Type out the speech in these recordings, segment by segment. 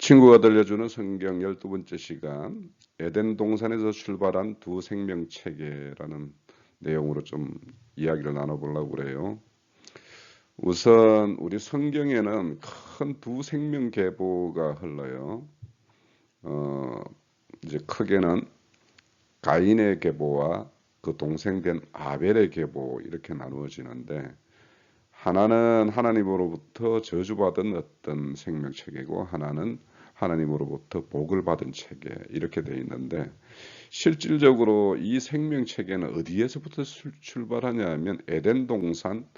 친구가 들려주는 성경 12번째 시간, 에덴 동산에서 출발한 두 생명 체계라는 내용으로 좀 이야기를 나눠보려고 그래요. 우선 우리 성경에는 큰 두 생명 계보가 흘러요. 어, 이제 크게는 가인의 계보와 그 동생된 아벨의 계보 이렇게 나누어지는데, 하나는 하나님으로부터 저주받은 어떤 생명 체계고 하나는 하나님으로부터 복을 받은 체계, 이렇게 되어 있는데, 실질적으로 이 생명 체계는 어디에서부터 출발하냐 하면 에덴 동산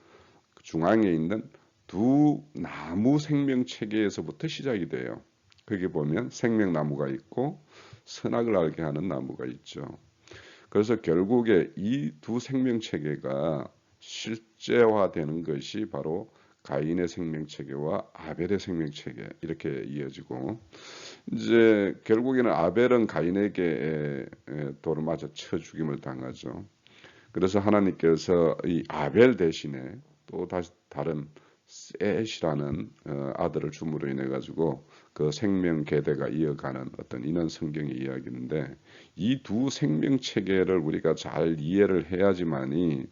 중앙에 있는 두 나무 생명 체계에서부터 시작이 돼요. 거기 보면 생명나무가 있고 선악을 알게 하는 나무가 있죠. 그래서 결국에 이 두 생명 체계가 실제화되는 것이 바로 가인의 생명 체계와 아벨의 생명 체계, 이렇게 이어지고, 이제 결국에는 아벨은 가인에게 돌을 맞아 쳐 죽임을 당하죠. 그래서 하나님께서 이 아벨 대신에 또 다시 다른 셋이라는 아들을 줌으로 인해 가지고 그 생명 계대가 이어가는 어떤 이런 성경의 이야기인데, 이 두 생명 체계를 우리가 잘 이해를 해야지만이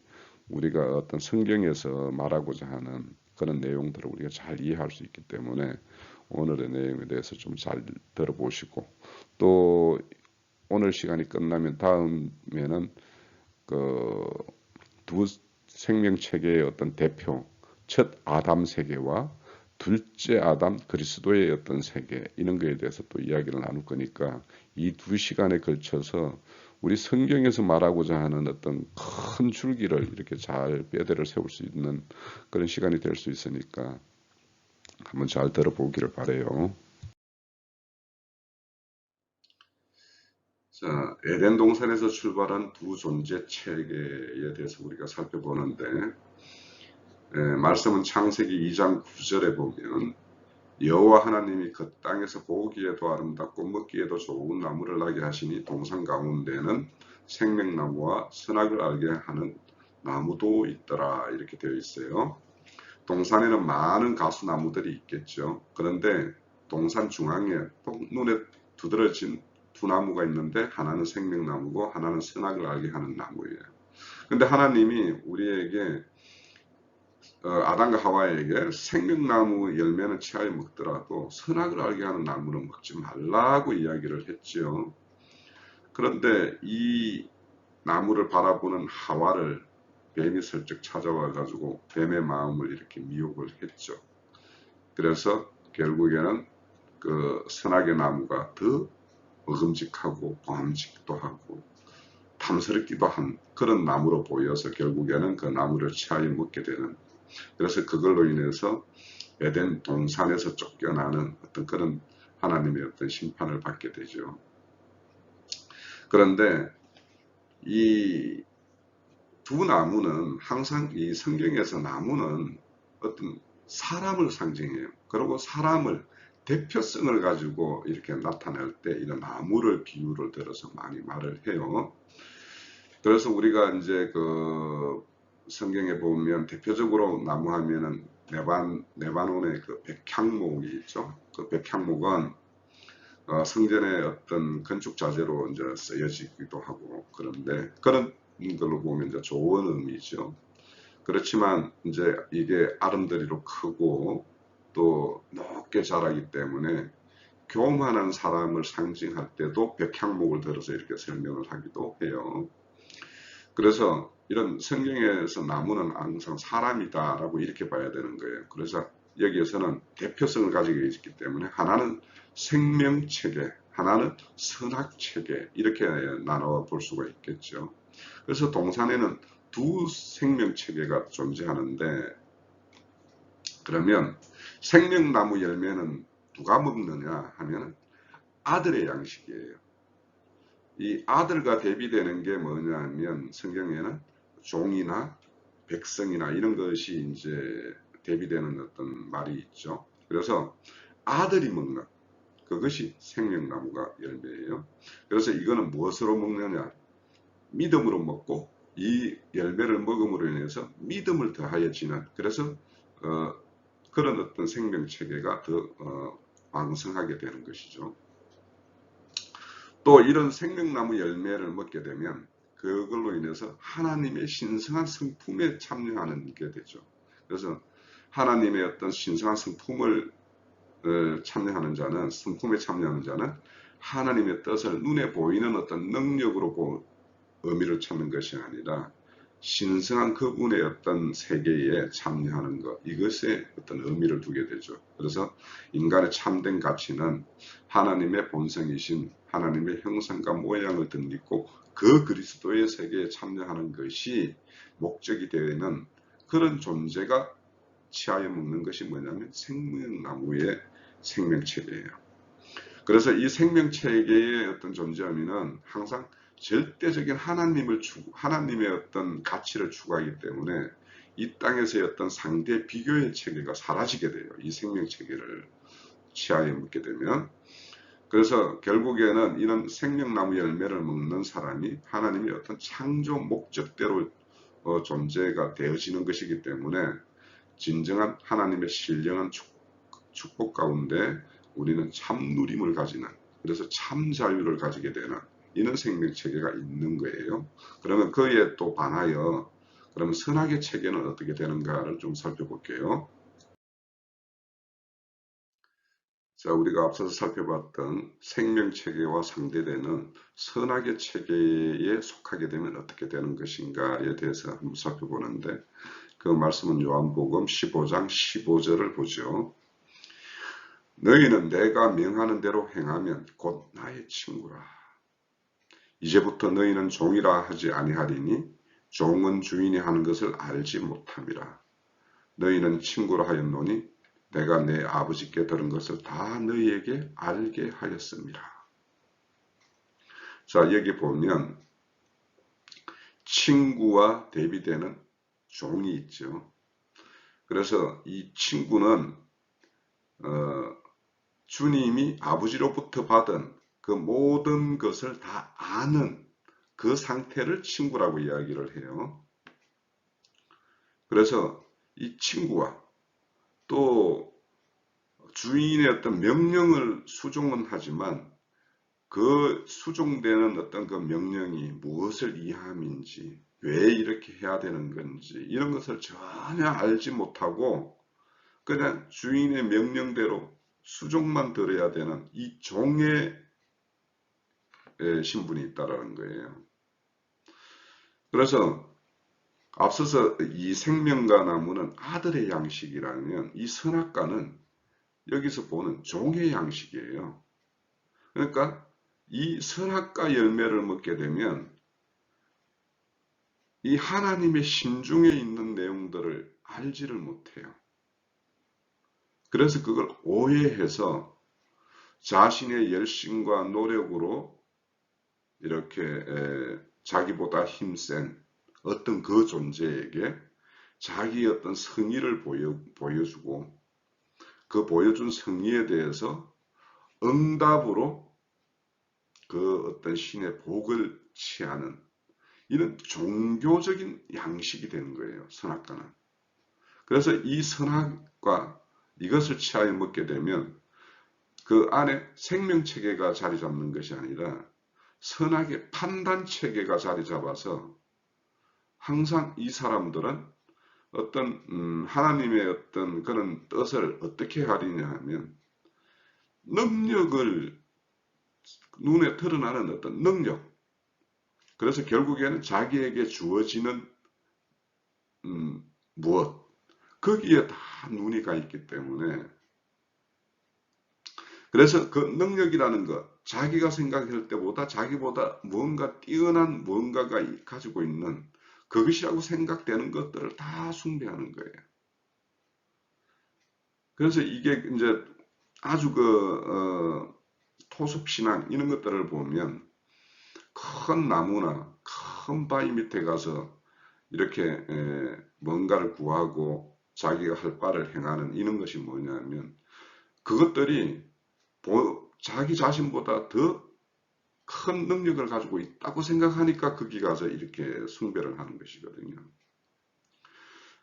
우리가 어떤 성경에서 말하고자 하는 그런 내용들을 우리가 잘 이해할 수 있기 때문에 오늘의 내용에 대해서 좀 잘 들어보시고, 또 오늘 시간이 끝나면 다음에는 그 두 생명 체계의 어떤 대표, 첫 아담 세계와 둘째 아담 그리스도의 어떤 세계, 이런 거에 대해서 또 이야기를 나눌 거니까 이 두 시간에 걸쳐서 우리 성경에서 말하고자 하는 어떤 큰 줄기를 이렇게 잘 뼈대를 세울 수 있는 그런 시간이 될 수 있으니까 한번 잘 들어보기를 바라요. 자, 에덴 동산에서 출발한 두 존재 체계에 대해서 우리가 살펴보는데, 말씀은 창세기 2장 9절에 보면 여호와 하나님이 그 땅에서 보기에도 아름답고 먹기에도 좋은 나무를 나게 하시니 동산 가운데는 생명나무와 선악을 알게 하는 나무도 있더라, 이렇게 되어 있어요. 동산에는 많은 가수나무들이 있겠죠. 그런데 동산 중앙에 눈에 두드러진 두 나무가 있는데, 하나는 생명나무고 하나는 선악을 알게 하는 나무예요. 근데 하나님이 우리에게 아담과 하와에게 생명나무 열매는 취하여 먹더라도 선악을 알게 하는 나무는 먹지 말라고 이야기를 했지요. 그런데 이 나무를 바라보는 하와를 뱀이 슬쩍 찾아와 가지고 뱀의 마음을 이렇게 미혹을 했죠. 그래서 결국에는 그 선악의 나무가 더 먹음직하고 보암직도 하고 탐스럽기도 한 그런 나무로 보여서 결국에는 그 나무를 취하여 먹게 되는, 그래서 그걸로 인해서 에덴 동산에서 쫓겨나는 어떤 그런 하나님의 어떤 심판을 받게 되죠. 그런데 이 두 나무는 항상 이 성경에서 나무는 어떤 사람을 상징해요. 그리고 사람을 대표성을 가지고 이렇게 나타낼 때 이런 나무를 비유를 들어서 많이 말을 해요. 그래서 우리가 이제 그 성경에 보면 대표적으로 나무 하면은 레바논의 그 백향목이 있죠. 그 백향목은 성전의 어떤 건축 자재로 이제 쓰여지기도 하고, 그런데 그런 걸로 보면 이제 좋은 의미죠. 그렇지만 이제 이게 아름다리로 크고 또 높게 자라기 때문에 교만한 사람을 상징할 때도 백향목을 들어서 이렇게 설명을 하기도 해요. 그래서 이런 성경에서 나무는 항상 사람이다라고 이렇게 봐야 되는 거예요. 그래서 여기에서는 대표성을 가지고 있기 때문에 하나는 생명체계, 하나는 선악체계, 이렇게 나눠 볼 수가 있겠죠. 그래서 동산에는 두 생명체계가 존재하는데, 그러면 생명나무 열매는 누가 먹느냐 하면 아들의 양식이에요. 이 아들과 대비되는 게 뭐냐면 성경에는 종이나 백성이나 이런 것이 이제 대비되는 어떤 말이 있죠. 그래서 아들이 먹는 그것이 생명나무가 열매예요. 그래서 이거는 무엇으로 먹느냐? 믿음으로 먹고 이 열매를 먹음으로 인해서 믿음을 더하여지는, 그래서 그런 어떤 생명 체계가 더 왕성하게 되는 것이죠. 또 이런 생명나무 열매를 먹게 되면 그걸로 인해서 하나님의 신성한 성품에 참여하는 게 되죠. 그래서 하나님의 어떤 신성한 성품을 참여하는 자는, 성품에 참여하는 자는 하나님의 뜻을 눈에 보이는 어떤 능력으로 의미를 찾는 것이 아니라 신성한 그분의 어떤 세계에 참여하는 것, 이것에 어떤 의미를 두게 되죠. 그래서 인간의 참된 가치는 하나님의 본성이신 하나님의 형상과 모양을 덧입고 그 그리스도의 세계에 참여하는 것이 목적이 되는 그런 존재가 취하여 먹는 것이 뭐냐면 생명나무의 생명체계예요. 그래서 이 생명체계의 어떤 존재 의미는 항상 절대적인 하나님의 어떤 가치를 추구하기 때문에 이 땅에서의 어떤 상대 비교의 체계가 사라지게 돼요. 이 생명체계를 취하여 먹게 되면. 그래서 결국에는 이런 생명나무 열매를 먹는 사람이 하나님의 어떤 창조 목적대로 존재가 되어지는 것이기 때문에 진정한 하나님의 신령한 축복 가운데 우리는 참 누림을 가지는, 그래서 참 자유를 가지게 되는 이런 생명체계가 있는 거예요. 그러면 그에 또 반하여 그러면 선악의 체계는 어떻게 되는가를 좀 살펴볼게요. 자, 우리가 앞서서 살펴봤던 생명체계와 상대되는 선악의 체계에 속하게 되면 어떻게 되는 것인가에 대해서 한번 살펴보는데, 그 말씀은 요한복음 15장 15절을 보죠. 너희는 내가 명하는 대로 행하면 곧 나의 친구라. 이제부터 너희는 종이라 하지 아니하리니 종은 주인이 하는 것을 알지 못함이라. 너희는 친구라 하였노니 내가 내 아버지께 들은 것을 다 너희에게 알게 하였습니다. 자, 여기 보면 친구와 대비되는 종이 있죠. 그래서 이 친구는 주님이 아버지로부터 받은 그 모든 것을 다 아는 그 상태를 친구라고 이야기를 해요. 그래서 이 친구와 또 주인의 어떤 명령을 수종은 하지만 그 수종되는 어떤 그 명령이 무엇을 이함인지, 왜 이렇게 해야 되는 건지 이런 것을 전혀 알지 못하고 그냥 주인의 명령대로 수종만 들어야 되는 이 종의 신분이 있다라는 거예요. 그래서 앞서서 이 생명과 나무는 아들의 양식이라면 이 선악과는 여기서 보는 종의 양식이에요. 그러니까 이 선악과 열매를 먹게 되면 이 하나님의 심중에 있는 내용들을 알지를 못해요. 그래서 그걸 오해해서 자신의 열심과 노력으로 이렇게 자기보다 힘센 어떤 그 존재에게 자기의 어떤 성의를 보여주고 그 보여준 성의에 대해서 응답으로 그 어떤 신의 복을 취하는 이런 종교적인 양식이 되는 거예요. 선악과는. 그래서 이 선악과 이것을 취하여 먹게 되면 그 안에 생명체계가 자리 잡는 것이 아니라 선악의 판단체계가 자리 잡아서 항상 이 사람들은 어떤 하나님의 어떤 그런 뜻을 어떻게 가리냐 하면 능력을 눈에 드러나는 어떤 능력, 그래서 결국에는 자기에게 주어지는 무엇, 거기에 다 눈이 가 있기 때문에 그래서 그 능력이라는 것, 자기가 생각할 때보다 자기보다 뭔가 뛰어난 뭔가가 가지고 있는 그것이라고 생각되는 것들을 다 숭배하는 거예요. 그래서 이게 이제 아주 토습신앙 이런 것들을 보면 큰 나무나 큰 바위 밑에 가서 이렇게 뭔가를 구하고 자기가 할 바를 행하는 이런 것이 뭐냐면 그것들이 자기 자신보다 더 큰 능력을 가지고 있다고 생각하니까 거기 가서 이렇게 숭배를 하는 것이거든요.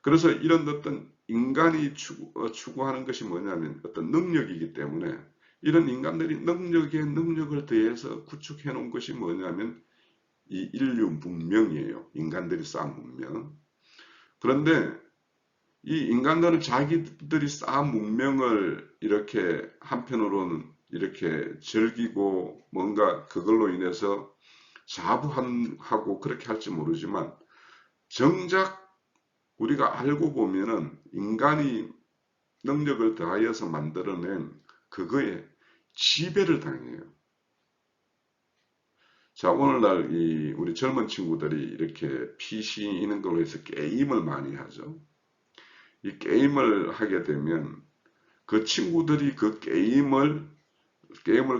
그래서 이런 어떤 인간이 추구하는 것이 뭐냐면 어떤 능력이기 때문에 이런 인간들이 능력에 능력을 더해서 구축해 놓은 것이 뭐냐면 이 인류 문명이에요. 인간들이 쌓은 문명. 그런데 이 인간들은 자기들이 쌓은 문명을 이렇게 한편으로는 이렇게 즐기고 뭔가 그걸로 인해서 자부하고 그렇게 할지 모르지만 정작 우리가 알고 보면은 인간이 능력을 더하여서 만들어낸 그거에 지배를 당해요. 자, 오늘날 우리 젊은 친구들이 이렇게 PC 이런 걸로 해서 게임을 많이 하죠. 이 게임을 하게 되면 그 친구들이 그 게임을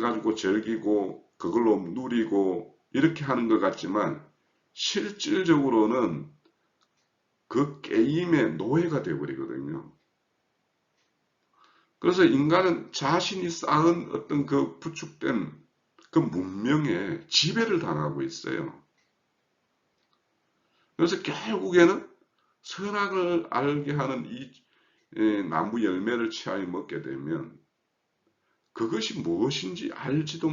가지고 즐기고 그걸로 누리고 이렇게 하는 것 같지만 실질적으로는 그 게임의 노예가 되어버리거든요. 그래서 인간은 자신이 쌓은 어떤 그 구축된 그 문명에 지배를 당하고 있어요. 그래서 결국에는 선악을 알게 하는 이 나무 열매를 취하여 먹게 되면 그것이 무엇인지 알지도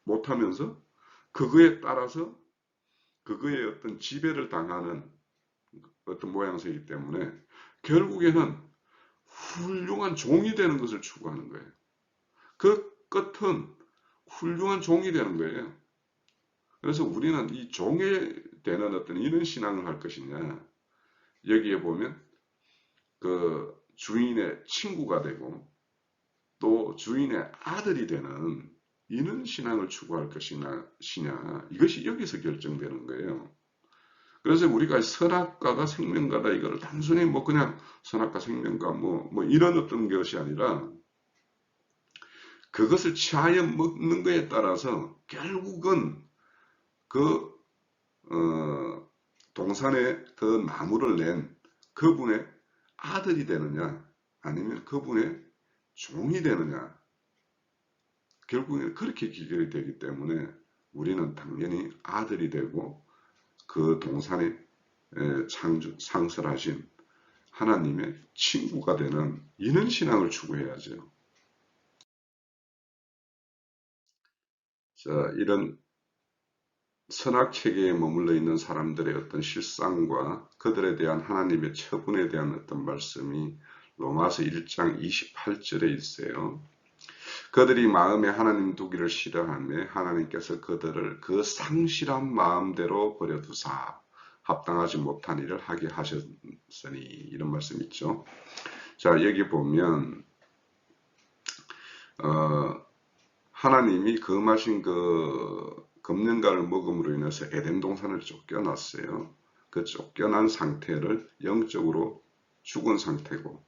못하면서 그거에 따라서 그거에 어떤 지배를 당하는 어떤 모양새이기 때문에 결국에는 훌륭한 종이 되는 것을 추구하는 거예요. 그 끝은 훌륭한 종이 되는 거예요. 그래서 우리는 이 종에 되는 어떤 이런 신앙을 할 것이냐. 여기에 보면 그 주인의 친구가 되고 또 주인의 아들이 되는 이런 신앙을 추구할 것이냐, 이것이 여기서 결정되는 거예요. 그래서 우리가 선악과가 생명과다 이거를 단순히 뭐 그냥 선악과 생명과 뭐 이런 어떤 것이 아니라 그것을 취하여 먹는 것에 따라서 결국은 그 동산에 그 나무를 낸 그분의 아들이 되느냐 아니면 그분의 종이 되느냐 결국에는 그렇게 기결이 되기 때문에 우리는 당연히 아들이 되고 그 동산에 상설하신 하나님의 친구가 되는 이런 신앙을 추구해야죠. 자, 이런 선악체계에 머물러 있는 사람들의 어떤 실상과 그들에 대한 하나님의 처분에 대한 어떤 말씀이 로마서 1장 28절에 있어요. 그들이 마음에 하나님 두기를 싫어하며 하나님께서 그들을 그 상실한 마음대로 버려두사 합당하지 못한 일을 하게 하셨으니 이런 말씀 있죠. 자, 여기 보면 하나님이 금하신 그 금년가를 먹음으로 인해서 에덴 동산을 쫓겨났어요. 그 쫓겨난 상태를 영적으로 죽은 상태고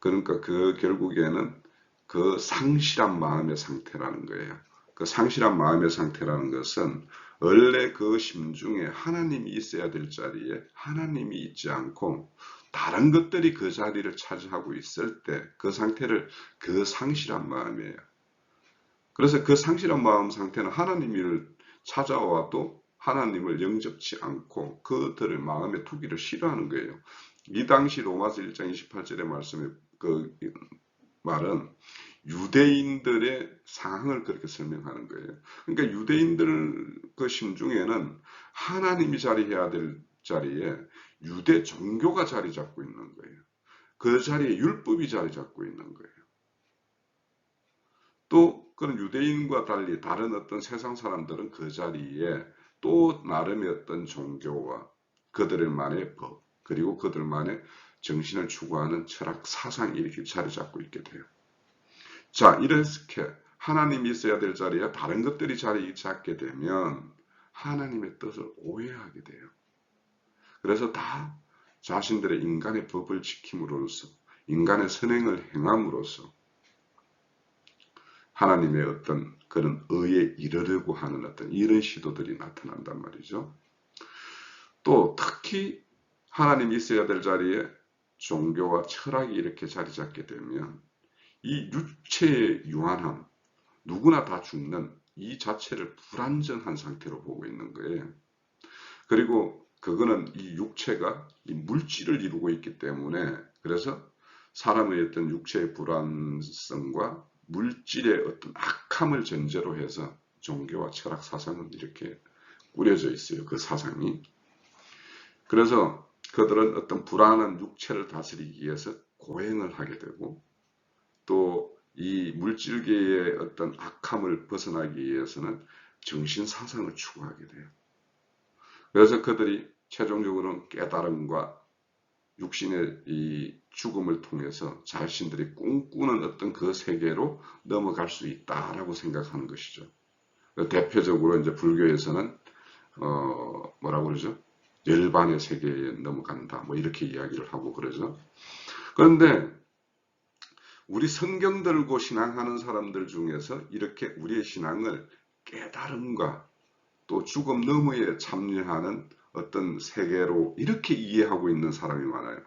그러니까 그 결국에는 그 상실한 마음의 상태라는 거예요. 그 상실한 마음의 상태라는 것은 원래 그 심중에 하나님이 있어야 될 자리에 하나님이 있지 않고 다른 것들이 그 자리를 차지하고 있을 때 그 상태를 그 상실한 마음이에요. 그래서 그 상실한 마음 상태는 하나님을 찾아와도 하나님을 영접치 않고 그들의 마음에 두기를 싫어하는 거예요. 이 당시 로마서 1장 28절의 말씀에 그 말은 유대인들의 상황을 그렇게 설명하는 거예요. 그러니까 유대인들 그 심중에는 하나님이 자리해야 될 자리에 유대 종교가 자리 잡고 있는 거예요. 그 자리에 율법이 자리 잡고 있는 거예요. 또 그런 유대인과 달리 다른 어떤 세상 사람들은 그 자리에 또 나름의 어떤 종교와 그들만의 법 그리고 그들만의 정신을 추구하는 철학 사상이 이렇게 자리 잡고 있게 돼요. 자, 이렇게 하나님이 있어야 될 자리에 다른 것들이 자리 잡게 되면 하나님의 뜻을 오해하게 돼요. 그래서 다 자신들의 인간의 법을 지킴으로써 인간의 선행을 행함으로써 하나님의 어떤 그런 의에 이르려고 하는 어떤 이런 시도들이 나타난단 말이죠. 또 특히 하나님이 있어야 될 자리에 종교와 철학이 이렇게 자리 잡게 되면 이 육체의 유한함, 누구나 다 죽는 이 자체를 불완전한 상태로 보고 있는 거예요. 그리고 그거는 이 육체가 이 물질을 이루고 있기 때문에 그래서 사람의 어떤 육체의 불안성과 물질의 어떤 악함을 전제로 해서 종교와 철학 사상은 이렇게 꾸려져 있어요. 그 사상이. 그래서 그들은 어떤 불안한 육체를 다스리기 위해서 고행을 하게 되고 또 이 물질계의 어떤 악함을 벗어나기 위해서는 정신 사상을 추구하게 돼요. 그래서 그들이 최종적으로는 깨달음과 육신의 이 죽음을 통해서 자신들이 꿈꾸는 어떤 그 세계로 넘어갈 수 있다라고 생각하는 것이죠. 대표적으로 이제 불교에서는 뭐라고 그러죠? 열반의 세계에 넘어간다. 뭐 이렇게 이야기를 하고 그러죠. 그런데 우리 성경 들고 신앙하는 사람들 중에서 이렇게 우리의 신앙을 깨달음과 또 죽음 너머에 참여하는 어떤 세계로 이렇게 이해하고 있는 사람이 많아요.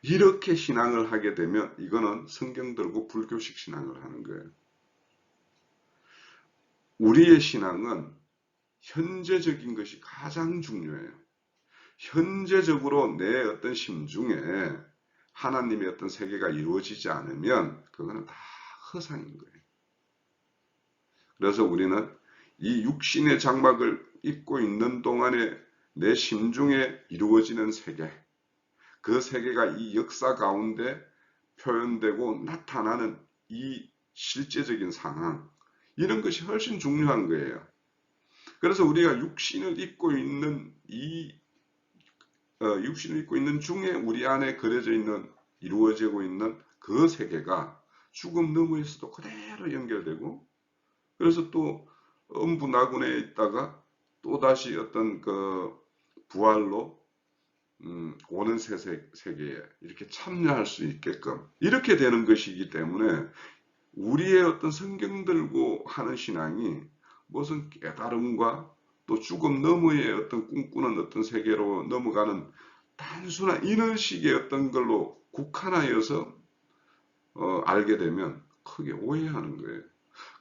이렇게 신앙을 하게 되면 이거는 성경 들고 불교식 신앙을 하는 거예요. 우리의 신앙은 현재적인 것이 가장 중요해요. 현재적으로 내 어떤 심중에 하나님의 어떤 세계가 이루어지지 않으면 그거는 다 허상인 거예요. 그래서 우리는 이 육신의 장막을 입고 있는 동안에 내 심중에 이루어지는 세계, 그 세계가 이 역사 가운데 표현되고 나타나는 이 실제적인 상황, 이런 것이 훨씬 중요한 거예요. 그래서 우리가 육신을 입고 있는 육신을 입고 있는 중에 우리 안에 그려져 있는, 이루어지고 있는 그 세계가 죽음 너머에서도 그대로 연결되고, 그래서 또 음부나군에 있다가 또다시 어떤 그 부활로 오는 세계에 이렇게 참여할 수 있게끔 이렇게 되는 것이기 때문에 우리의 어떤 성경 들고 하는 신앙이 무슨 깨달음과 또 죽음 너머의 어떤 꿈꾸는 어떤 세계로 넘어가는 단순한 이런 식의 어떤 걸로 국한하여서 알게 되면 크게 오해하는 거예요.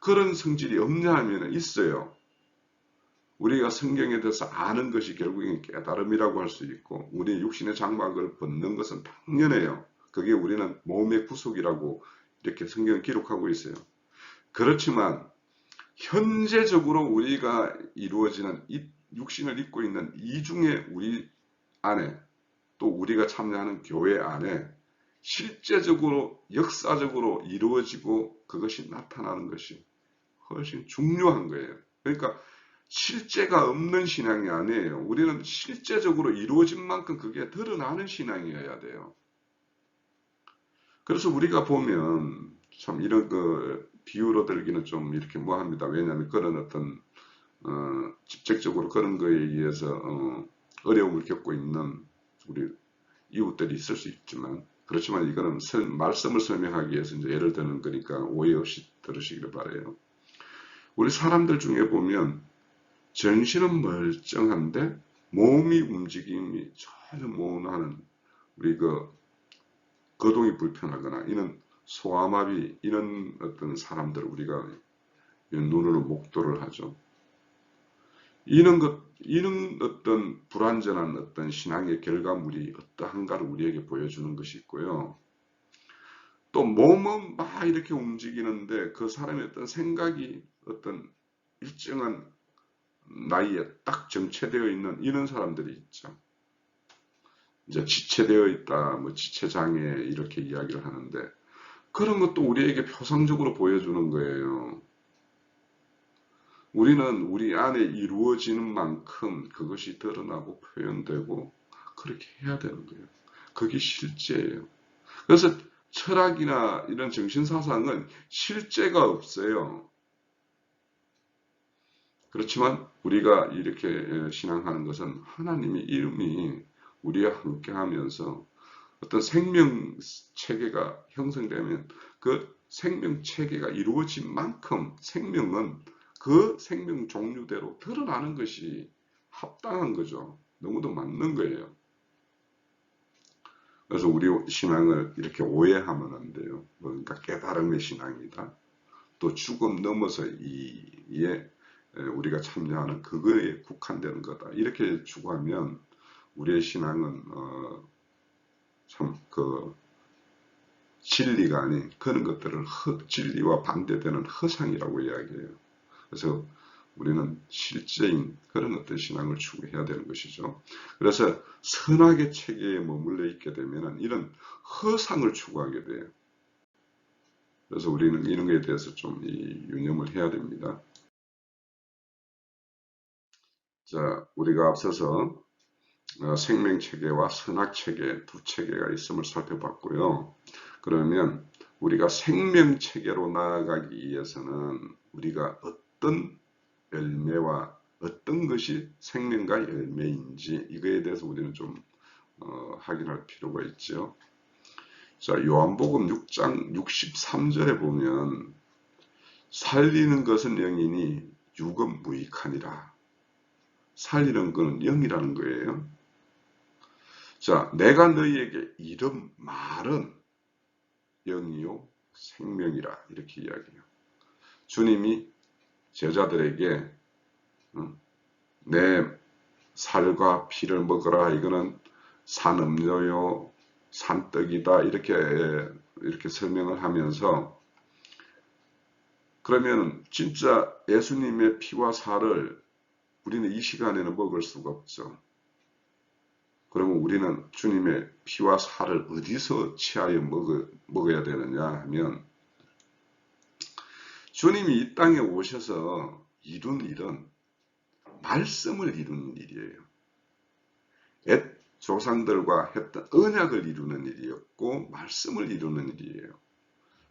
그런 성질이 없냐 하면 있어요. 우리가 성경에 대해서 아는 것이 결국엔 깨달음이라고 할 수 있고 우리 육신의 장막을 벗는 것은 당연해요. 그게 우리는 몸의 구속이라고 이렇게 성경을 기록하고 있어요. 그렇지만 현재적으로 우리가 이루어지는 이 육신을 입고 있는 이 중에 우리 안에 또 우리가 참여하는 교회 안에 실제적으로 역사적으로 이루어지고 그것이 나타나는 것이 훨씬 중요한 거예요. 그러니까 실제가 없는 신앙이 아니에요. 우리는 실제적으로 이루어진 만큼 그게 드러나는 신앙이어야 돼요. 그래서 우리가 보면 참 이런 그 비유로 들기는 좀 이렇게 뭐합니다. 왜냐하면 그런 어떤 직접적으로 그런 거에 의해서 어려움을 겪고 있는 우리 이웃들이 있을 수 있지만 그렇지만 이거는 말씀을 설명하기 위해서 이제 예를 드는 거니까 오해 없이 들으시기를 바라요. 우리 사람들 중에 보면 전신은 멀쩡한데 몸이 움직임이 전혀 못하는 우리 거동이 불편하거나 이런 소아마비 이런 어떤 사람들 우리가 눈으로 목도를 하죠. 이런 어떤 불완전한 어떤 신앙의 결과물이 어떠한가를 우리에게 보여주는 것이 있고요. 또 몸은 막 이렇게 움직이는데 그 사람의 어떤 생각이 어떤 일정한 나이에 딱 정체되어 있는 이런 사람들이 있죠. 이제 지체되어 있다, 뭐 지체장애 이렇게 이야기를 하는데 그런 것도 우리에게 표상적으로 보여주는 거예요. 우리는 우리 안에 이루어지는 만큼 그것이 드러나고 표현되고 그렇게 해야 되는 거예요. 그게 실제예요. 그래서 철학이나 이런 정신사상은 실제가 없어요. 그렇지만 우리가 이렇게 신앙하는 것은 하나님의 이름이 우리와 함께 하면서 어떤 생명체계가 형성되면 그 생명체계가 이루어진 만큼 생명은 그 생명 종류대로 드러나는 것이 합당한 거죠. 너무도 맞는 거예요. 그래서 우리 신앙을 이렇게 오해하면 안 돼요. 그러니까 깨달음의 신앙이다. 또 죽음 넘어서 이에 우리가 참여하는 그거에 국한되는 거다. 이렇게 추구하면 우리의 신앙은 참 진리가 아닌 그런 것들을 진리와 반대되는 허상이라고 이야기해요. 그래서 우리는 실제인 그런 어떤 신앙을 추구해야 되는 것이죠. 그래서 선악의 체계에 머물러 있게 되면 이런 허상을 추구하게 돼요. 그래서 우리는 이런 것에 대해서 좀 유념을 해야 됩니다. 자, 우리가 앞서서 생명체계와 선악체계 두 체계가 있음을 살펴봤고요. 그러면 우리가 생명체계로 나아가기 위해서는 우리가 어떤 열매와 어떤 것이 생명과 열매인지 이거에 대해서 우리는 좀 확인할 필요가 있죠. 자, 요한복음 6장 63절에 보면 살리는 것은 영이니 육은 무익하니라. 살리는 것은 영이라는 거예요. 자, 내가 너희에게 이런 말은 영이요 생명이라 이렇게 이야기해요. 주님이 제자들에게 내 살과 피를 먹으라 이거는 산음료요 산떡이다 이렇게 설명을 하면서 그러면 진짜 예수님의 피와 살을 우리는 이 시간에는 먹을 수가 없죠. 그러면 우리는 주님의 피와 살을 어디서 취하여 먹어야 되느냐 하면 주님이 이 땅에 오셔서 이룬 일은 말씀을 이루는 일이에요. 옛 조상들과 했던 언약을 이루는 일이었고 말씀을 이루는 일이에요.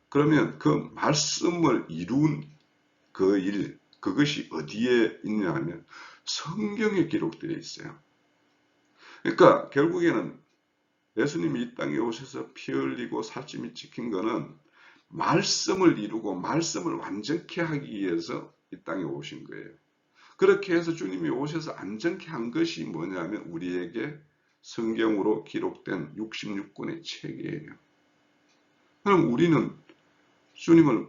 그러면 그 말씀을 이룬 그 일, 그것이 어디에 있냐 하면 성경에 기록되어 있어요. 그러니까 결국에는 예수님이 이 땅에 오셔서 피 흘리고 살찜이 찍힌 거는 말씀을 이루고 말씀을 완전케 하기 위해서 이 땅에 오신 거예요. 그렇게 해서 주님이 오셔서 안전케 한 것이 뭐냐면 우리에게 성경으로 기록된 66권의 책이에요. 그럼 우리는 주님을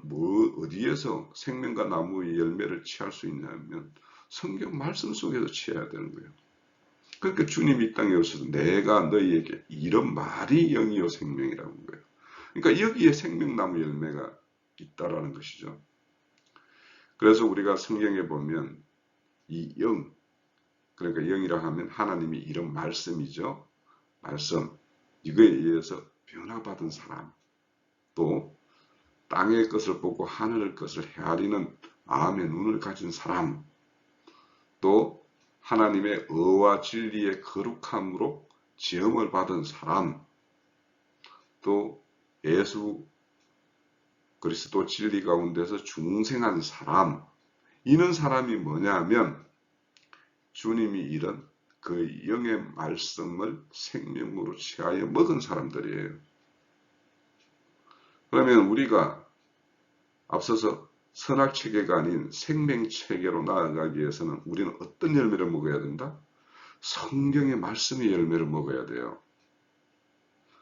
어디에서 생명과 나무의 열매를 취할 수 있냐면 성경 말씀 속에서 취해야 되는 거예요. 그러니까 주님이 이 땅에 오셔서 내가 너희에게 이런 말이 영이요 생명이라는 거예요. 그러니까 여기에 생명나무 열매가 있다라는 것이죠. 그래서 우리가 성경에 보면 이 영, 그러니까 영이라 하면 하나님이 이런 말씀이죠. 말씀, 이거에 의해서 변화받은 사람, 또 땅의 것을 보고 하늘의 것을 헤아리는 마음의 눈을 가진 사람, 또 하나님의 의와 진리의 거룩함으로 지음을 받은 사람, 또 예수 그리스도 진리 가운데서 중생한 사람, 이런 사람이 뭐냐 하면 주님이 이런 그 영의 말씀을 생명으로 취하여 먹은 사람들이에요. 그러면 우리가 앞서서 선악체계가 아닌 생명체계로 나아가기 위해서는 우리는 어떤 열매를 먹어야 된다? 성경의 말씀의 열매를 먹어야 돼요.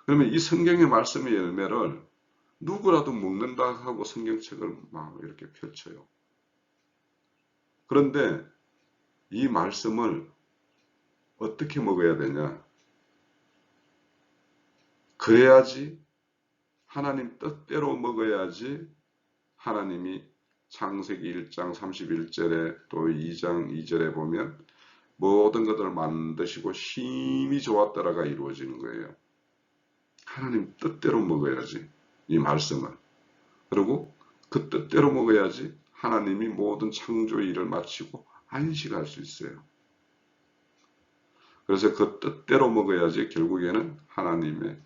그러면 이 성경의 말씀의 열매를 누구라도 먹는다 하고 성경책을 막 이렇게 펼쳐요. 그런데 이 말씀을 어떻게 먹어야 되냐? 그래야지 하나님 뜻대로 먹어야지 하나님이 창세기 1장 31절에 또 2장 2절에 보면 모든 것을 만드시고 힘이 좋았더라가 이루어지는 거예요. 하나님 뜻대로 먹어야지 이 말씀을. 그리고 그 뜻대로 먹어야지 하나님이 모든 창조의 일을 마치고 안식할 수 있어요. 그래서 그 뜻대로 먹어야지 결국에는 하나님의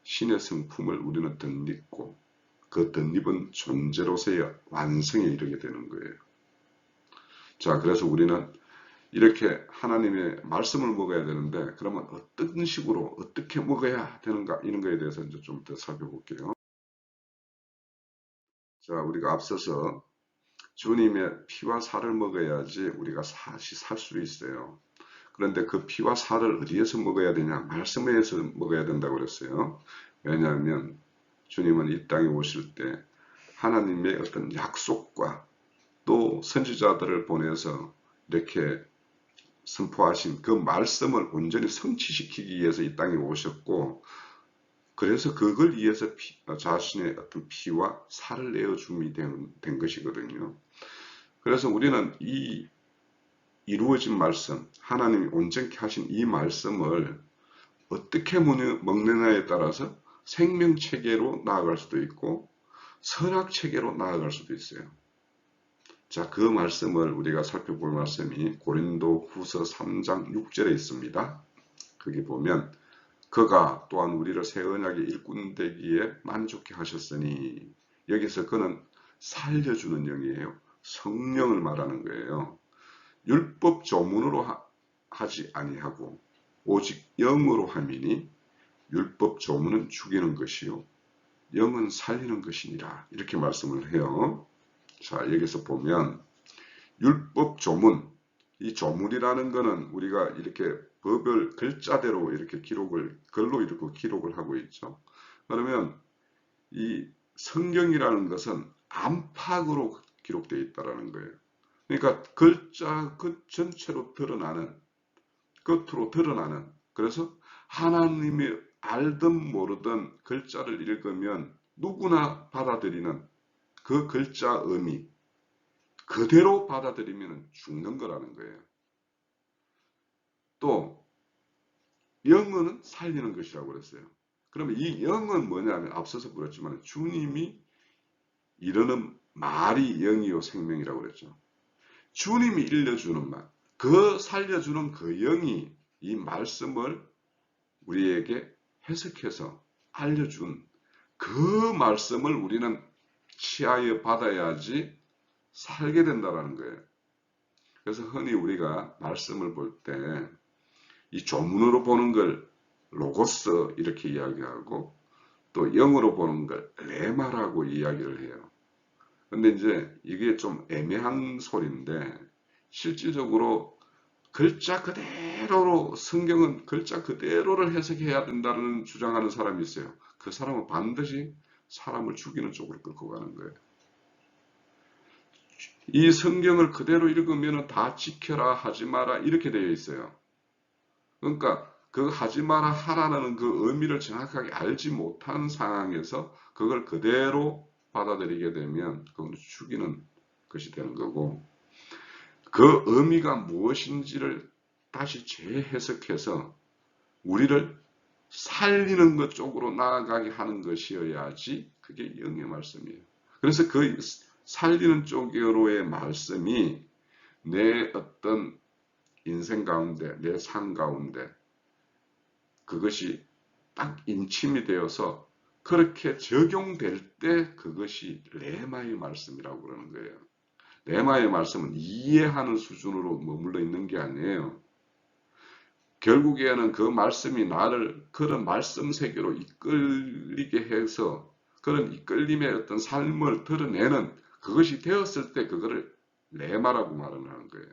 신의 성품을 우리는 덧입고 그 덧입은 존재로서의 완성에 이르게 되는 거예요. 자, 그래서 우리는 이렇게 하나님의 말씀을 먹어야 되는데 그러면 어떤 식으로 어떻게 먹어야 되는가 이런 거에 대해서 이제 좀 더 살펴볼게요. 자, 우리가 앞서서 주님의 피와 살을 먹어야지 우리가 사실 살 수 있어요. 그런데 그 피와 살을 어디에서 먹어야 되냐? 말씀에서 먹어야 된다고 그랬어요. 왜냐하면 주님은 이 땅에 오실 때 하나님의 어떤 약속과 또 선지자들을 보내서 이렇게 선포하신 그 말씀을 온전히 성취시키기 위해서 이 땅에 오셨고 그래서 그걸 위해서 자신의 어떤 피와 살을 내어줌이 된 것이거든요. 그래서 우리는 이 이루어진 말씀, 하나님이 온전케 하신 이 말씀을 어떻게 먹느냐에 따라서 생명체계로 나아갈 수도 있고 선악체계로 나아갈 수도 있어요. 자, 그 말씀을 우리가 살펴볼 말씀이 고린도 후서 3장 6절에 있습니다. 거기 보면 그가 또한 우리를 새 언약의 일꾼 되기에 만족해 하셨으니, 여기서 그는 살려주는 영이에요. 성령을 말하는 거예요. 율법 조문으로 하지 아니하고 오직 영으로 함이니 율법 조문은 죽이는 것이요 영은 살리는 것이니라. 이렇게 말씀을 해요. 자, 여기서 보면 율법 조문, 이 조문이라는 거는 우리가 이렇게 법을 글자대로 이렇게 글로 이렇게 기록을 하고 있죠. 그러면 이 성경이라는 것은 안팎으로 기록되어 있다는 거예요. 그러니까 글자 그 전체로 드러나는, 겉으로 드러나는, 그래서 하나님이 알든 모르든 글자를 읽으면 누구나 받아들이는 그 글자 의미 그대로 받아들이면 죽는 거라는 거예요. 또 영은 살리는 것이라고 그랬어요. 그러면 이 영은 뭐냐면 앞서서 그랬지만 주님이 이르는 말이 영이요 생명이라고 그랬죠. 주님이 일러주는 말, 그 살려주는 그 영이 이 말씀을 우리에게 해석해서 알려준 그 말씀을 우리는 취하여 받아야지 살게 된다는 거예요. 그래서 흔히 우리가 말씀을 볼 때 이 조문으로 보는 걸 로고스 이렇게 이야기하고 또 영어로 보는 걸 레마라고 이야기를 해요. 근데 이제 이게 좀 애매한 소리인데 실질적으로 글자 그대로로 성경은 글자 그대로를 해석해야 된다는 주장하는 사람이 있어요. 그 사람은 반드시 사람을 죽이는 쪽으로 끌고 가는 거예요. 이 성경을 그대로 읽으면 다 지켜라 하지 마라 이렇게 되어 있어요. 그러니까 그 하지 마라 하라는 그 의미를 정확하게 알지 못한 상황에서 그걸 그대로 받아들이게 되면 그건 죽이는 것이 되는 거고, 그 의미가 무엇인지를 다시 재해석해서 우리를 살리는 것 쪽으로 나아가게 하는 것이어야지 그게 영의 말씀이에요. 그래서 그 살리는 쪽으로의 말씀이 내 어떤 인생 가운데, 내 삶 가운데 그것이 딱 인침이 되어서 그렇게 적용될 때 그것이 레마의 말씀이라고 그러는 거예요. 레마의 말씀은 이해하는 수준으로 머물러 있는 게 아니에요. 결국에는 그 말씀이 나를 그런 말씀 세계로 이끌리게 해서 그런 이끌림의 어떤 삶을 드러내는 그것이 되었을 때 그거를 레마라고 말을 하는 거예요.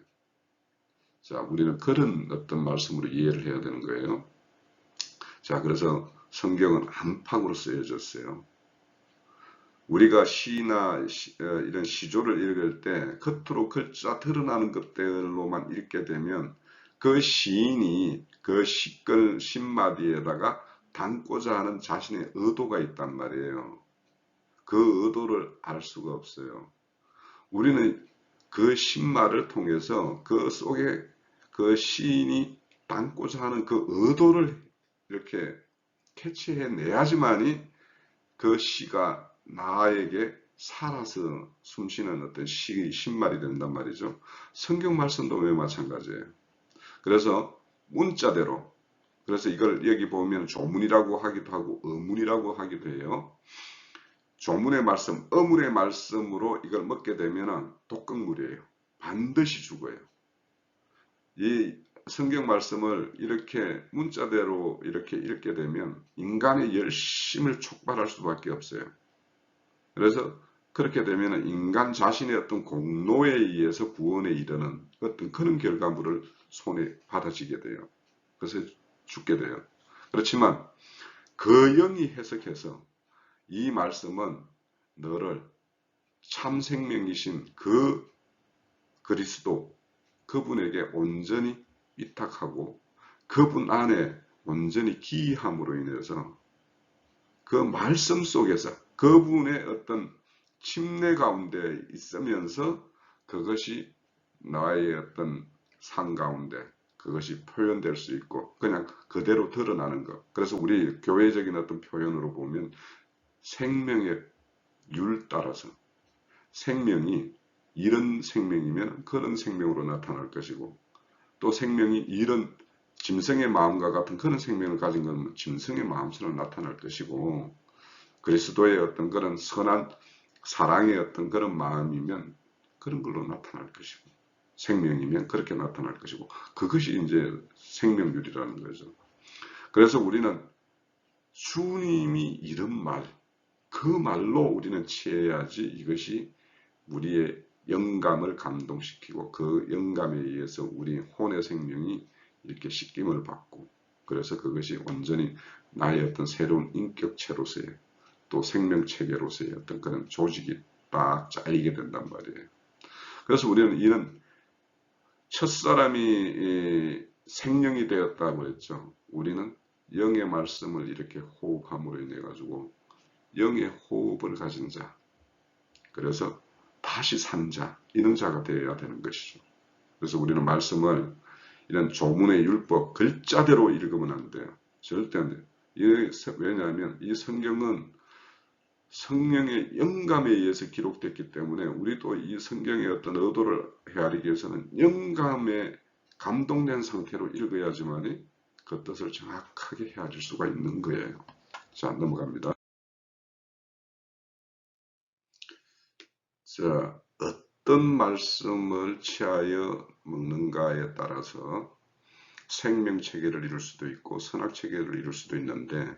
자, 우리는 그런 어떤 말씀으로 이해를 해야 되는 거예요. 자, 그래서 성경은 안팎으로 쓰여졌어요. 우리가 시나 이런 시조를 읽을 때 겉으로 글자 드러나는 것들로만 읽게 되면 그 시인이 그 시글 신마디에다가 담고자 하는 자신의 의도가 있단 말이에요. 그 의도를 알 수가 없어요. 우리는 그 신마를 통해서 그 속에 그 시인이 담고자 하는 그 의도를 이렇게 캐치해내야지만이 그 시가 나에게 살아서 숨쉬는 어떤 신말이 된단 말이죠. 성경 말씀도 왜 마찬가지예요. 그래서 문자대로, 그래서 이걸 여기 보면 조문이라고 하기도 하고 어문이라고 하기도 해요. 조문의 말씀, 어문의 말씀으로 이걸 먹게 되면 독극물이에요. 반드시 죽어요. 이 성경 말씀을 이렇게 문자대로 이렇게 읽게 되면 인간의 열심을 촉발할 수밖에 없어요. 그래서 그렇게 되면 인간 자신의 어떤 공로에 의해서 구원에 이르는 어떤 그런 결과물을 손에 받아지게 돼요. 그래서 죽게 돼요. 그렇지만 그 영이 해석해서 이 말씀은 너를 참 생명이신 그 그리스도 그분에게 온전히 위탁하고 그분 안에 온전히 기이함으로 인해서 그 말씀 속에서 그분의 어떤 침례 가운데 있으면서 그것이 나의 어떤 삶 가운데 그것이 표현될 수 있고 그냥 그대로 드러나는 것. 그래서 우리 교회적인 어떤 표현으로 보면 생명의 율 따라서 생명이 이런 생명이면 그런 생명으로 나타날 것이고 또 생명이 이런 짐승의 마음과 같은 그런 생명을 가진 건 짐승의 마음처럼 나타날 것이고 그리스도의 어떤 그런 선한 사랑의 어떤 그런 마음이면 그런 걸로 나타날 것이고 생명이면 그렇게 나타날 것이고 그것이 이제 생명률이라는 거죠. 그래서 우리는 주님이 이런 말, 그 말로 우리는 취해야지 이것이 우리의 영감을 감동시키고 그 영감에 의해서 우리 혼의 생명이 이렇게 씻김을 받고 그래서 그것이 완전히 나의 어떤 새로운 인격체로서의 또 생명체계로서의 어떤 그런 조직이 딱 짜이게 된단 말이에요. 그래서 우리는 이런 첫사람이 생명이 되었다고 했죠. 우리는 영의 말씀을 이렇게 호흡함으로 인해 가지고 영의 호흡을 가진 자, 그래서 다시 산 자, 이런 자가 되어야 되는 것이죠. 그래서 우리는 말씀을 이런 조문의 율법 글자대로 읽으면 안 돼요. 절대 안 돼요. 왜냐하면 이 성경은 성령의 영감에 의해서 기록됐기 때문에 우리도 이 성경의 어떤 의도를 헤아리기 위해서는 영감에 감동된 상태로 읽어야지만 그 뜻을 정확하게 헤아릴 수가 있는 거예요. 자, 넘어갑니다. 자, 어떤 말씀을 취하여 먹는가에 따라서 생명체계를 이룰 수도 있고 선악체계를 이룰 수도 있는데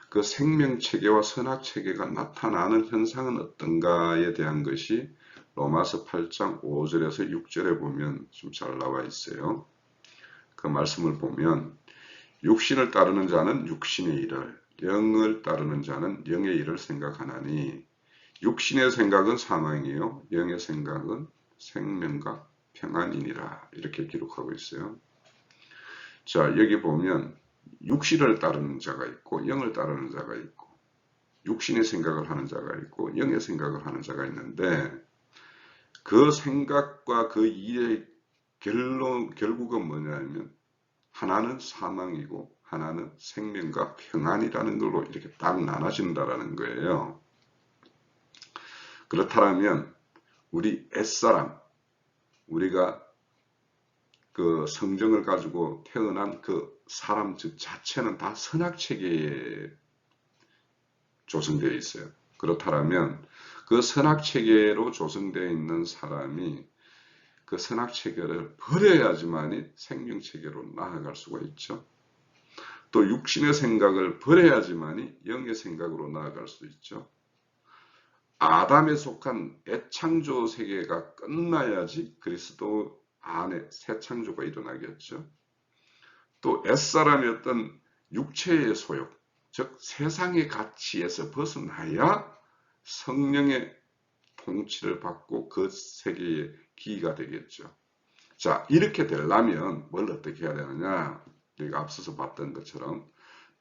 그 생명체계와 선악체계가 나타나는 현상은 어떤가에 대한 것이 로마서 8장 5절에서 6절에 보면 좀 잘 나와 있어요. 그 말씀을 보면 육신을 따르는 자는 육신의 일을, 영을 따르는 자는 영의 일을 생각하나니 육신의 생각은 사망이요 영의 생각은 생명과 평안이니라 이렇게 기록하고 있어요. 자, 여기 보면 육신을 따르는 자가 있고 영을 따르는 자가 있고 육신의 생각을 하는 자가 있고 영의 생각을 하는 자가 있는데 그 생각과 그 일의 결국은 뭐냐면 하나는 사망이고 하나는 생명과 평안이라는 걸로 이렇게 딱 나눠진다라는 거예요. 그렇다면 우리 옛사람, 우리가 그 성정을 가지고 태어난 그 사람 즉 자체는 다 선악체계에 조성되어 있어요. 그렇다면 그 선악체계로 조성되어 있는 사람이 그 선악체계를 버려야지만 생명체계로 나아갈 수가 있죠. 또 육신의 생각을 버려야지만 영의 생각으로 나아갈 수 있죠. 아담에 속한 애창조 세계가 끝나야지 그리스도 안에 새 창조가 일어나겠죠. 또 옛사람이었던 육체의 소욕, 즉 세상의 가치에서 벗어나야 성령의 통치를 받고 그 세계의 기가 되겠죠. 자, 이렇게 되려면 뭘 어떻게 해야 되느냐? 우리가 앞서서 봤던 것처럼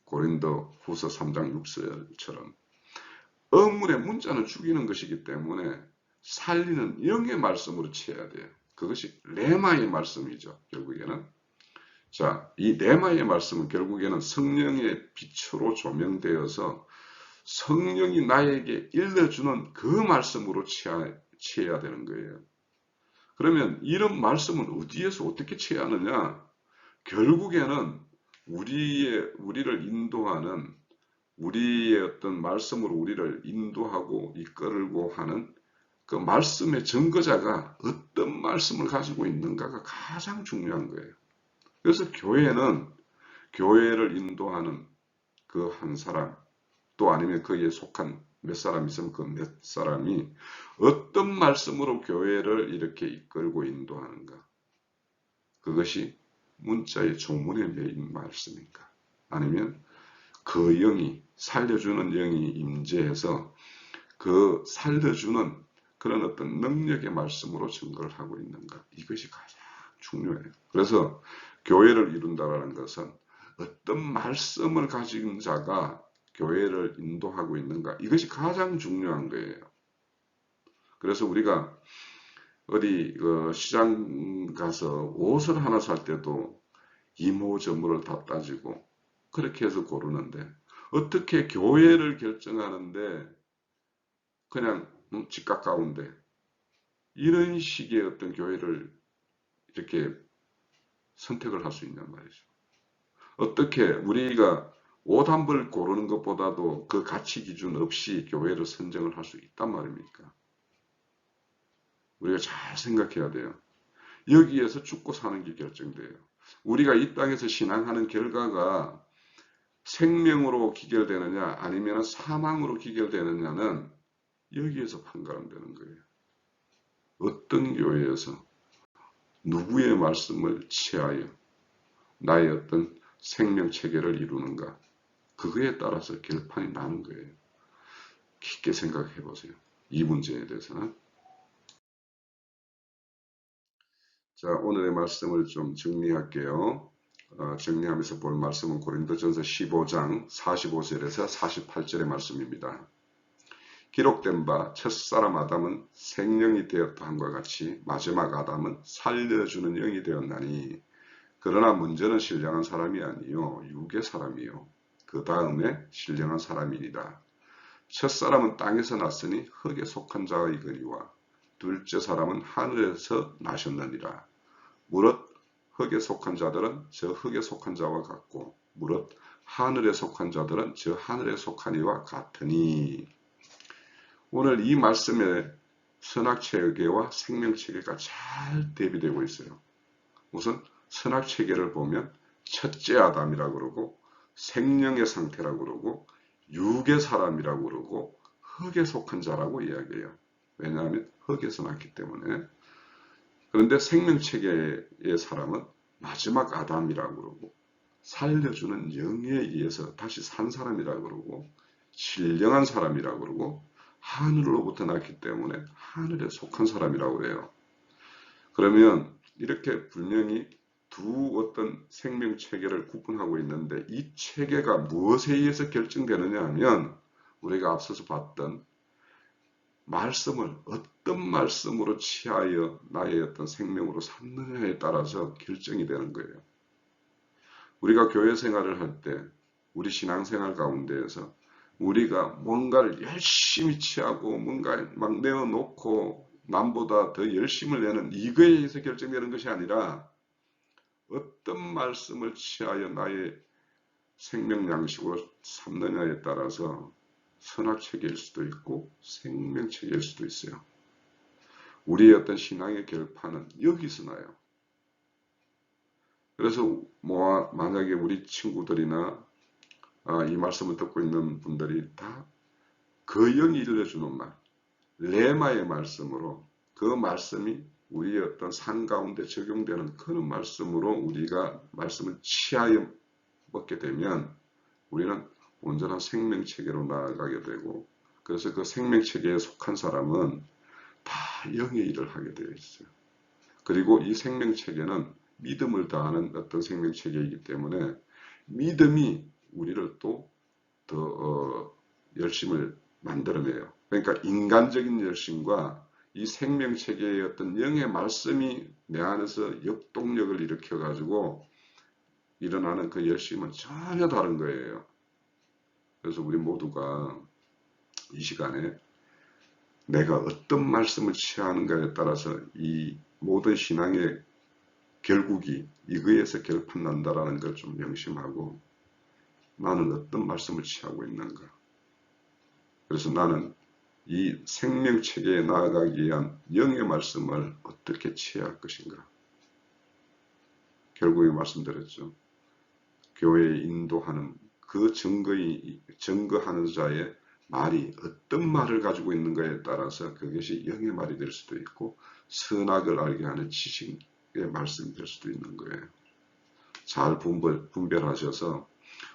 고린도 후서 3장 6절처럼 어물의 문자는 죽이는 것이기 때문에 살리는 영의 말씀으로 취해야 돼요. 그것이 레마의 말씀이죠. 결국에는. 자, 이 레마의 말씀은 결국에는 성령의 빛으로 조명되어서 성령이 나에게 일러주는 그 말씀으로 취해야 되는 거예요. 그러면 이런 말씀은 어디에서 어떻게 취해야 하느냐? 결국에는 우리를 인도하는 우리의 어떤 말씀으로 우리를 인도하고 이끌고 하는 그 말씀의 증거자가 어떤 말씀을 가지고 있는가가 가장 중요한 거예요. 그래서 교회는 교회를 인도하는 그 한 사람 또 아니면 거기에 속한 몇 사람 있으면 그 몇 사람이 어떤 말씀으로 교회를 이렇게 이끌고 인도하는가. 그것이 문자의 조문에 매인 말씀인가. 아니면 그 영이 살려주는 영이 임재해서 그 살려주는 그런 어떤 능력의 말씀으로 증거를 하고 있는가. 이것이 가장 중요해요. 그래서 교회를 이룬다는 것은 어떤 말씀을 가진 자가 교회를 인도하고 있는가? 이것이 가장 중요한 거예요. 그래서 우리가 어디 시장 가서 옷을 하나 살 때도 이모저모를 다 따지고 그렇게 해서 고르는데 어떻게 교회를 결정하는데 그냥 집 가까운데 이런 식의 어떤 교회를 이렇게 선택을 할 수 있냔 말이죠. 어떻게 우리가 옷 한 벌 고르는 것보다도 그 가치 기준 없이 교회를 선정을 할 수 있단 말입니까? 우리가 잘 생각해야 돼요. 여기에서 죽고 사는 게 결정돼요. 우리가 이 땅에서 신앙하는 결과가 생명으로 기결되느냐 아니면 사망으로 기결되느냐는 여기에서 판가름되는 거예요. 어떤 교회에서 누구의 말씀을 취하여 나의 어떤 생명 체계를 이루는가 그거에 따라서 결판이 나는 거예요. 깊게 생각해 보세요. 이 문제에 대해서는. 자, 오늘의 말씀을 좀 정리할게요. 정리하면서 볼 말씀은 고린도전서 15장 45절에서 48절의 말씀입니다. 기록된 바 첫사람 아담은 생명이 되었다 함과 같이 마지막 아담은 살려주는 영이 되었나니 그러나 문제는 신령한 사람이 아니요 육의 사람이요 그 다음에 신령한 사람이니라. 첫사람은 땅에서 났으니 흙에 속한 자이거니와 둘째 사람은 하늘에서 나셨느니라. 무릇 흙에 속한 자들은 저 흙에 속한 자와 같고 무릇 하늘에 속한 자들은 저 하늘에 속한 이와 같으니. 오늘 이 말씀에 선악체계와 생명체계가 잘 대비되고 있어요. 우선 선악체계를 보면 첫째 아담이라고 그러고 생명의 상태라고 그러고 육의 사람이라고 그러고 흙에 속한 자라고 이야기해요. 왜냐하면 흙에서 났기 때문에. 그런데 생명체계의 사람은 마지막 아담이라고 그러고 살려주는 영에 의해서 다시 산 사람이라고 그러고 신령한 사람이라고 그러고 하늘로부터 났기 때문에 하늘에 속한 사람이라고 해요. 그러면 이렇게 분명히 두 어떤 생명체계를 구분하고 있는데 이 체계가 무엇에 의해서 결정되느냐 하면 우리가 앞서서 봤던 말씀을 어떤 말씀으로 취하여 나의 어떤 생명으로 삼느냐에 따라서 결정이 되는 거예요. 우리가 교회 생활을 할 때 우리 신앙생활 가운데에서 우리가 뭔가를 열심히 취하고 뭔가 막 내어놓고 남보다 더 열심을 내는 이거에 의해서 결정되는 것이 아니라 어떤 말씀을 취하여 나의 생명 양식으로 삼느냐에 따라서 선악체계일 수도 있고 생명체계일 수도 있어요. 우리의 어떤 신앙의 결판은 여기서 나요. 그래서 만약에 우리 친구들이나 이 말씀을 듣고 있는 분들이 다 그 영이 일러주는 말, 레마의 말씀으로 그 말씀이 우리의 어떤 삶 가운데 적용되는 그런 말씀으로 우리가 말씀을 취하여 먹게 되면 우리는 온전한 생명체계로 나아가게 되고 그래서 그 생명체계에 속한 사람은 다 영의 일을 하게 되어 있어요. 그리고 이 생명체계는 믿음을 다하는 어떤 생명체계이기 때문에 믿음이 우리를 또 더 열심을 만들어내요. 그러니까 인간적인 열심과 이 생명체계의 어떤 영의 말씀이 내 안에서 역동력을 일으켜가지고 일어나는 그 열심은 전혀 다른 거예요. 그래서 우리 모두가 이 시간에 내가 어떤 말씀을 취하는가에 따라서 이 모든 신앙의 결국이 이거에서 결판난다라는 걸 좀 명심하고 나는 어떤 말씀을 취하고 있는가. 그래서 나는 이 생명체계에 나아가기 위한 영의 말씀을 어떻게 취할 것인가. 결국에 말씀드렸죠. 교회에 인도하는 그 증거하는 자의 말이 어떤 말을 가지고 있는가에 따라서 그것이 영의 말이 될 수도 있고 선악을 알게 하는 지식의 말씀이 될 수도 있는 거예요. 잘 분별하셔서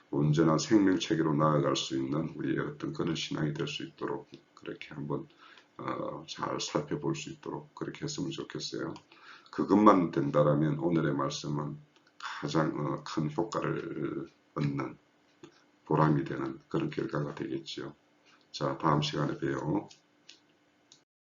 온전한 생명체계로 나아갈 수 있는 우리의 어떤 그런 신앙이 될 수 있도록 그렇게 한번 잘 살펴볼 수 있도록 그렇게 했으면 좋겠어요. 그것만 된다라면 오늘의 말씀은 가장 큰 효과를 얻는 보람이 되는 그런 결과가 되겠죠. 자, 다음 시간에 봬요.